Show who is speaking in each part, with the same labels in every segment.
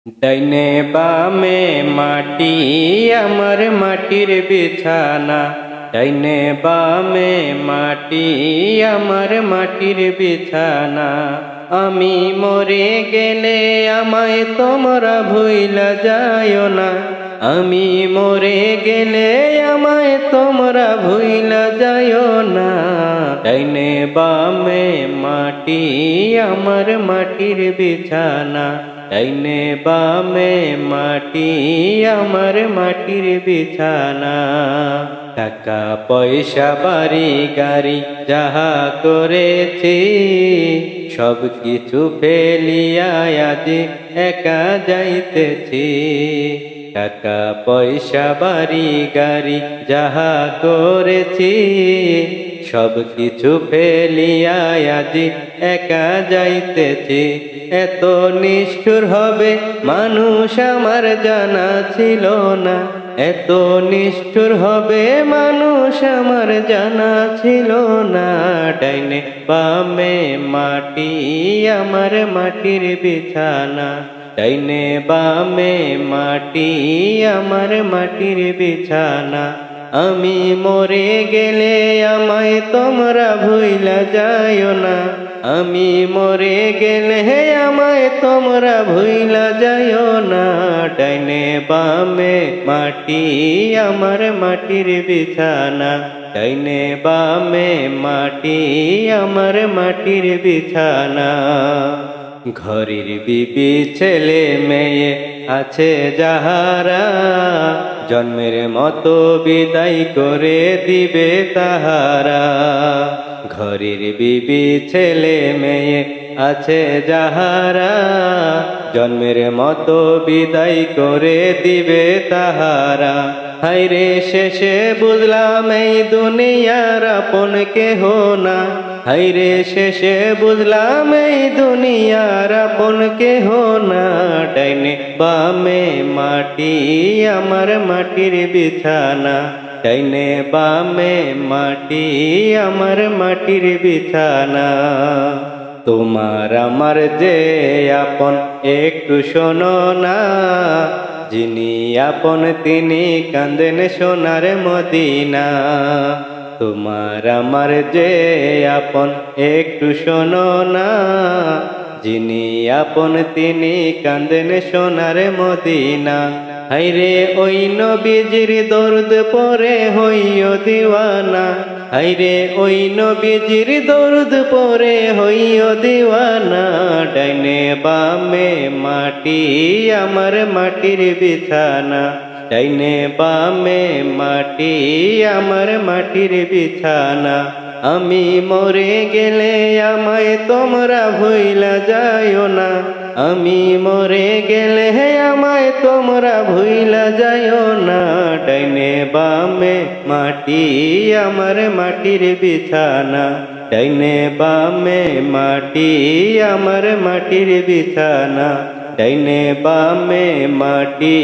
Speaker 1: ডাইনে বামে মাটি আমার মাটির বিছানা, ডাইনে বামে মাটি আমার মাটির বিছানা। আমি মরে গেলে আমায় তোমরা ভুইলা যাইও না, আমি মরে গেলে আমায় তোমরা ভুইলা যাইও না। ডাইনে বামে মাটি আমার মাটির বিছানা, ডাইনে বামে মাটি আমার মাটির বিছানা। টাকা পয়সা বাড়ি গাড়ি যাহা করেছি, সব কিছু ফেলিয়া আজ একা যাইতেছি। টাকা পয়সা বাড়ি গাড়ি যাহা করেছি, সব কিছু ফেলিয়া আজ একা যাইতেছি। এত নিষ্ঠুর হবে মানুষ আমার জানা ছিল না, এত নিষ্ঠুর হবে মানুষ আমার জানা ছিল না। ডাইনে বামে মাটি আমার মাটির বিছানা, ডাইনে বামে মাটি আমার মাটির বিছানা। আমি মরে গেলে আমায় তোমরা ভুইলা যাইও না, আমি মরে গেলে আমায় তোমরা ভুইলা যাইও না। ডাইনে বামে মাটি আমার মাটির বিছানা, ডাইনে বামে মাটি আমার মাটির বিছানা। ঘরের বিবি ছেলে মেয়ে আছে যাহারা, জন্মের মতো বিদায় করে দিবে তাহারা। ঘরের বিবি ছেলে মেয়ে আছে যাহারা, জন্মের মতো বিদায় করে দিবে তাহারা। হায়রে শেষে বুঝলাম এই দুনিয়ার আপন কেহ না, হায়রে শেষে বুঝলাম এই দুনিয়ার আপন কেহ না। ডাইনে বামে মাটি আমার মাটির বিছানা, ডাইনে বামে মাটি আমার মাটির বিছানা। তোমার আমার যে আপন একটু শোনো না, যিনি আপন তিনি কাঁদেন সোনার মদিনা। তোমার আমার যে আপন একটু শোনো না, যিনি আপন তিনি কাঁদেন সোনার মদিনা। হায়রে ওই নবীজির দরদ পরে হইও দিওয়ানা, হায়রে ওই নবীজির দরদ পরে হইও দিওয়ানা। ডাইনে বামে মাটি আমার মাটির বিছানা, ডাইনে বামে মাটি আমার মাটির বিছানা। আমি মরে গেলে আমায় তোমরা ভুইলা যাইও না, আমি মরে গেলে আমায় তোমরা ভুইলা যাইও না। ডাইনে বামে মাটি আমার মাটির বিছানা, ডাইনে বামে মাটি আমার মাটির বিছানা, ডাইনে বামে মাটি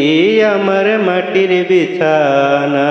Speaker 1: আমার মাটির বিছানা।